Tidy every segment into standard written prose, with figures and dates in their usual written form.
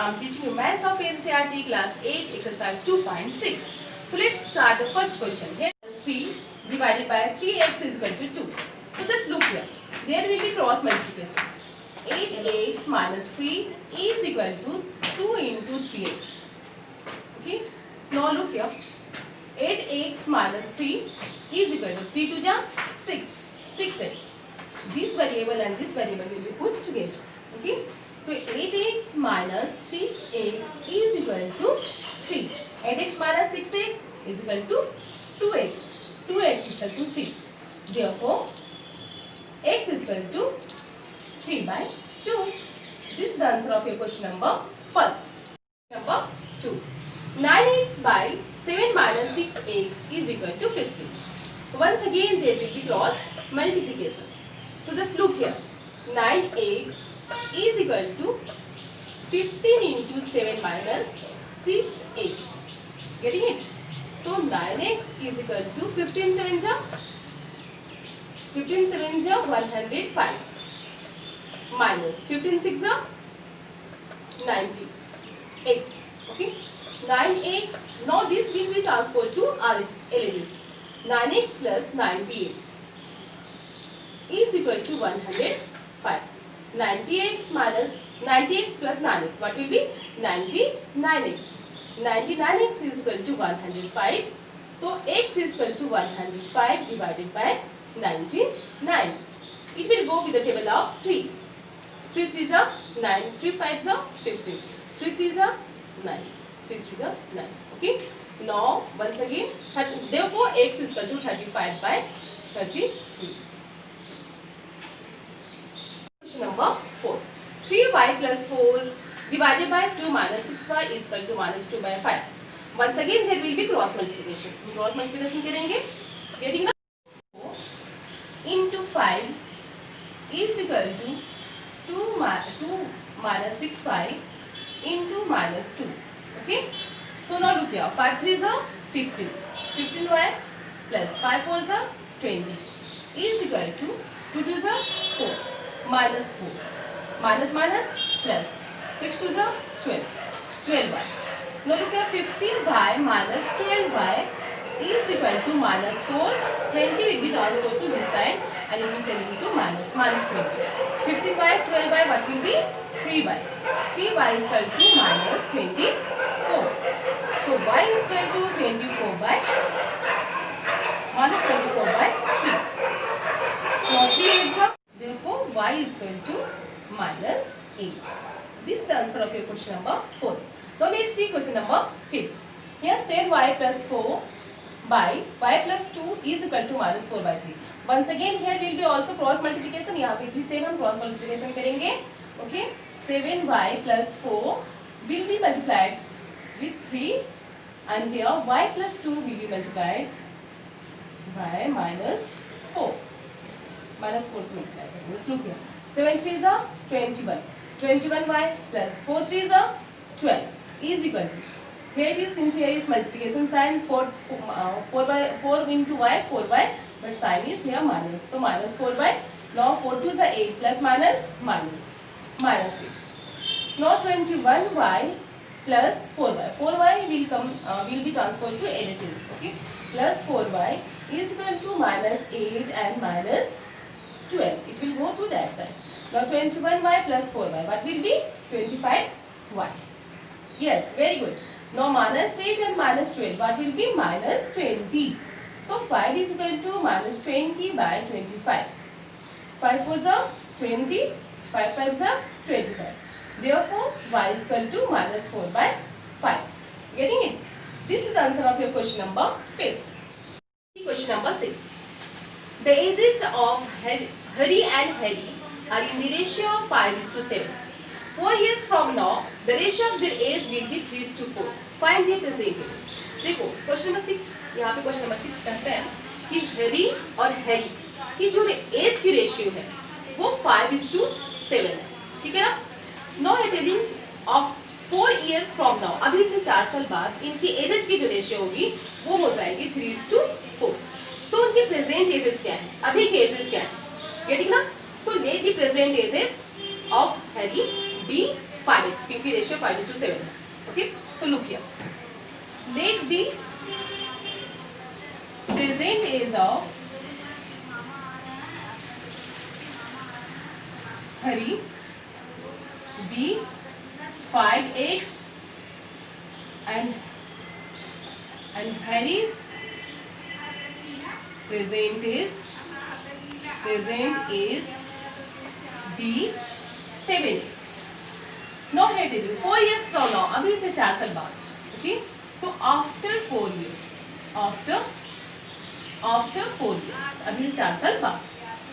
I'm teaching you Maths of NCERT class 8 exercise 2.6. So let's start the first question. Here 3 divided by 3x is equal to 2. So just look here. There will be cross multiplication. 8x minus 3 is equal to 2 into 3x. Okay. Now look here. 8x minus 3 is equal to 3 to the 6. 6x. This variable and this variable will be put together. Okay. So 8x minus 6x is equal to 3. 8x minus 6x is equal to 2x. 2x is equal to 3. Therefore, x is equal to 3 by 2. This is the answer of your question number first. Number 2. 9x by 7 minus 6x is equal to 15. Once again there will be cross multiplication. So just look here. 9x is equal to 15 into 7 minus 6x. Getting it? So 9x is equal to 15 7 ja 105 minus 15 6 ja 90 x. Okay. 9x. Now this will be transposed to LHS. 9x plus 90x is equal to 105. 90x minus 90x plus 9x. What will be 99x? 99x is equal to 105. So x is equal to 105 divided by 99. It will go with the table of 3. 3 3s are 9. 3 5s are 15. 3 3s are 9. 3 3s are 9. Okay. Now once again, therefore x is equal to 35 by 33. Question number 4. 3y plus 4 divided by 2 minus 6y is equal to minus 2 by 5. Once again there will be cross multiplication. Cross multiplication करेंगे. Getting the 4 into 5 is equal to 2 minus 6y into minus 2. Okay. So now look here. 5 3s are 15. 15y plus 5 4s are 20 is equal to 2 2s are 4 minus 4 minus minus plus 6 2s are 12. 12y. Now look here. 15y minus 12y is equal to minus 4. 20 will be transferred to this side and it will change into minus 20. 15y 12y what will be 3y. 3y is equal to minus 24. So y is equal to 24 by minus 24 by 3. Now 3 is up. Therefore y is equal to minus 8. This is the answer of your question number 4. Now let's see question number 5. Here said y plus 4 by y plus 2 is equal to minus 4 by 3. Once again here will be also cross multiplication. यहाँ पे भी same हम cross multiplication करेंगे. Okay. 7y plus 4 will be multiplied with 3 and here y plus 2 will be multiplied by minus 4. Minus 4 से multiply करेंगे. Just look here. 7 3s are 21. 21y plus 4 3s are 12 is equal to. Here it is, since here is multiplication sign, 4 into y 4y, but sign is here minus. So minus 4y. Now 4 2s are 8 plus minus 6. Now 21y plus 4y. 4y will be transferred to LHS. Okay. Plus 4y is equal to minus 8 and minus 12. It will go to that side. Now 21y plus 4y. What will be 25y? Yes, very good. Now minus 8 and minus 12. What will be minus 20? So 5 is equal to minus 20 by 25. 5 4s are 20. 5 5s are 25. Therefore, y is equal to minus 4 by 5. Getting it? This is the answer of your question number 5. Question number 6. The ages of Hari and Harry are in the ratio of 5:7. 4 years from now, the ratio of their age will be 3:4. Find their present age. देखो, question number 6. यहाँ पे question number 6 कहता है कि हरी और Harry की जो as की रेशियो है वो 5:7 है. ठीक है ना? Now I telling of 4 years from now, अभी से 4 साल बाद इनकी एजेस की जो रेशियो होगी वो हो जाएगी 3:4. तो उनके प्रेजेंट एजेस क्या है, अभी के एजेस क्या है? गेटिंग ना? So let the present ages of Harry be 5x क्योंकि रेशियो 5:7 है. Okay, so look here. Let the present age of Hari be 5x and Hari's present is be 7x. Now let it be 4 years from now. अभी से 4 साल बाद. Okay, तो after 4 years, after 4 years, अभी से 4 साल बाद,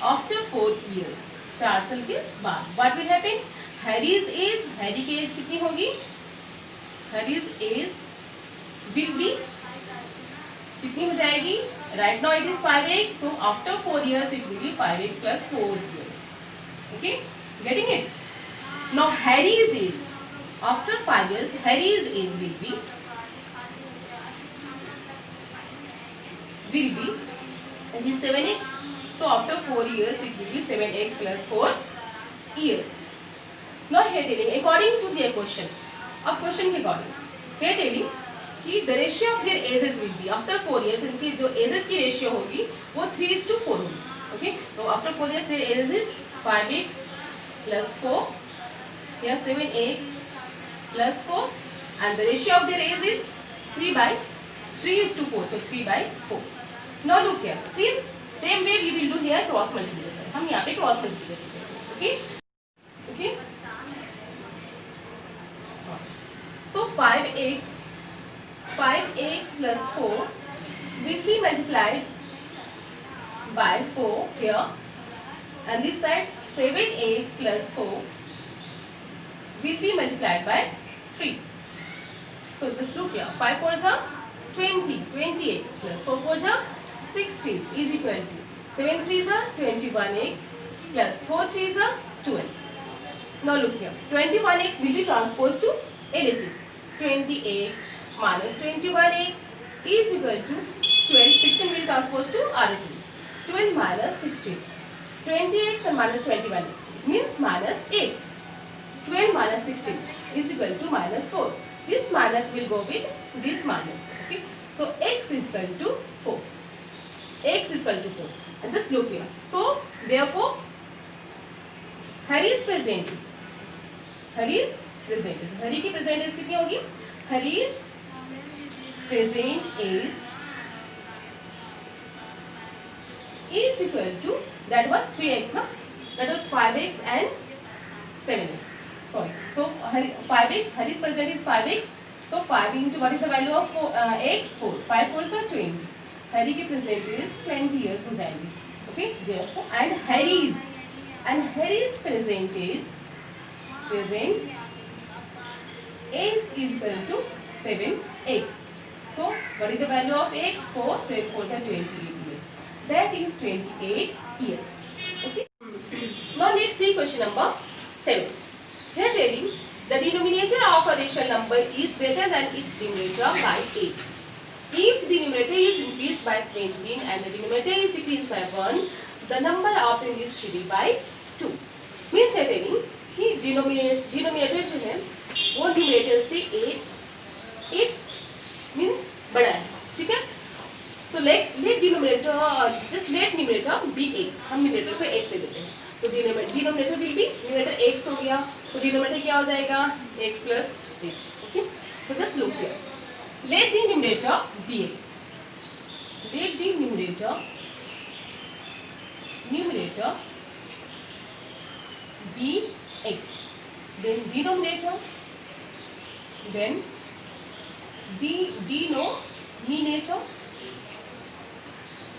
after 4 years, 4 साल के बाद, what will happen? Harry's age, Harry की एज कितनी होगी? Harry's age will be कितनी हो जाएगी? Right now it is 5x, so after 4 years it will be 5x plus 4 years. Okay, getting it? Now Harry's age after 5 years, Harry's age will be 7x. So after 4 years it will be 7x plus 4 years. Now here telling according to their question. अब question के according here telling कि the ratio of their ages will be after 4 years इनकी जो ages की ratio होगी वो 3:4 होगी. Okay, so after 4 years their ages is 5x plus 4 या 7x plus 4 and the ratio of their age is 3:4, so 3/4. Now look here, see same way we will do here cross multiplication. हम यहाँ पे cross multiplication करेंगे. Okay, okay. So 5x plus 4 will be multiplied by 4 here and this side 7x plus 4 will be multiplied by 3. So just look here, 5 4s are 20, 20x plus 4 4s are 16 is equal to 7 3s are 21x plus 4 3s are 12. Now look here, 21x will be transposed to LHS. 20x minus 21x is equal to 12. 16 will transpose to RHS. 12 minus 16. 20x and minus 21x means minus x. 12 minus 16 is equal to minus 4. This minus will go with this minus. Okay, so x is equal to 4. X is equal to 4. And just look here. So therefore, Harry's present is Harry की present is कितनी होगी? Harry's present is equal to, that was 3x, na? That was 5x and 7x. Sorry. So 5x, Harry's present is 5x. So 5 into what is the value of x? 4. 5 4s are 20. Harry की present is 20 years हो जाएंगे. Okay. Therefore, and Harry's present is equal to 7x. So what is the value of x? 4. 7 4s are 28 years. That is 28 years. Okay. Now let's see question number 7. Here telling the denominator of a rational number is greater than its numerator by 8. If the numerator is increased by 17 and the denominator is decreased by 1, the number obtained is 3 by 2. Means here telling कि denominator जो है वो numerator से 8 means बड़ा है. ठीक है. So let denominator just let numerator be x. हम numerator को x ले देते हैं. तो denominator will be numerator x हो गया. तो denominator क्या हो जाएगा? x plus x. Okay. So just look here. Let the numerator be x. Let the numerator be x. Then denominator. Then denominator.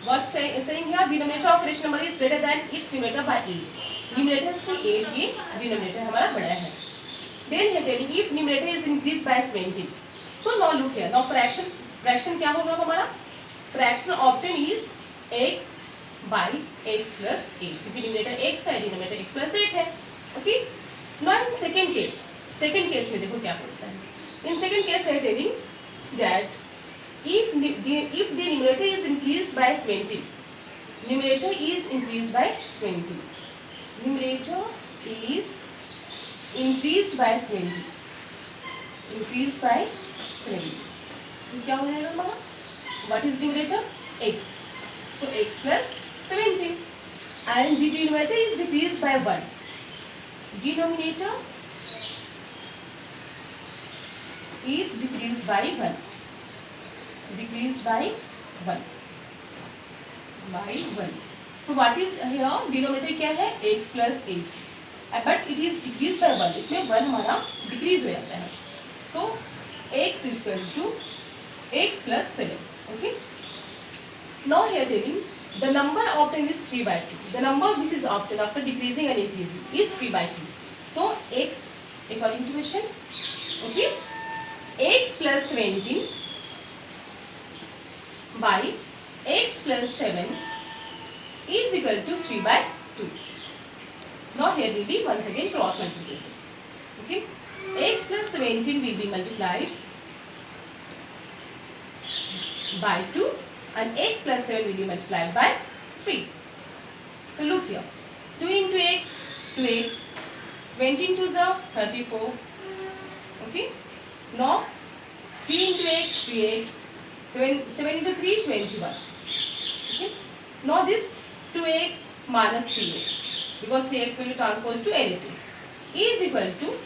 What's saying here? Denominator of rational number is greater than its numerator by 8. Numerator से 8 ये denominator हमारा बड़ा है. Then here telling if numerator is increased by 17. So now look here. Now fraction क्या होगा हमारा? Fraction obtained is x by x plus 8. क्योंकि numerator x है, denominator x plus 8 है. Okay. Now in second case में देखो क्या बोलता है. In second case है telling that if the numerator is increased by 17, numerator is increased by 17. Numerator is increased by 70, increased by 70. तो क्या हो जाएगा हमारा? What is numerator? X. So x plus 17. And denominator is decreased by 1. Denominator is decreased by 1. Decreased by 1. By 1. So what is here? Denominator क्या है? X plus 8. But it is decreased by 1. इसमें 1 हमारा decrease हो जाता है. So x is equal to x plus 7. Okay. Now here telling the number obtained is 3 by 2. The number which is obtained after decreasing and increasing is 3 by 2. So x according to question. Okay. X plus 17 by x plus 7 is equal to 3 by 2. Now here will be once again cross multiplication. Okay. X plus 17 will be multiplied by 2 and x plus 7 will be multiplied by 3. So look here. 2 into x, 2x. 17 to the 34. Okay. Now 3 into x, 3x. 7 into 3, 21. Okay. Now this 2x minus 3x. Because 3x will be transposed to LHS is equal to,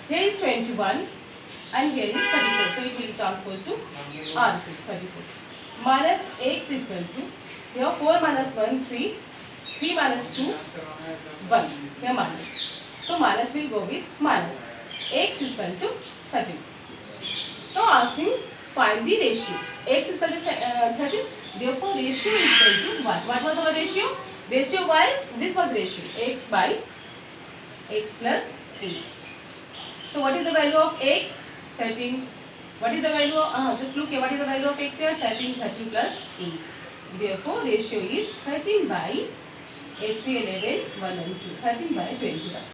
here is 21 and here is 34. So it will be transposed to RHS 34. Minus x is equal to, here 4 minus 1, 3. 3 minus 2, 1. Here minus. So minus will go with minus. X is equal to 13. Now asking find the ratio. X is equal to 13. Therefore ratio is equal to 1. What was our ratio? Ratio wise, this was ratio x by x plus 8. So what is the value of x? 13. What is the value of, just look here, what is the value of x here? 13, 13 plus 8. Therefore ratio is 13 by 8, 3, 11, 1 and 2. 13 by 21.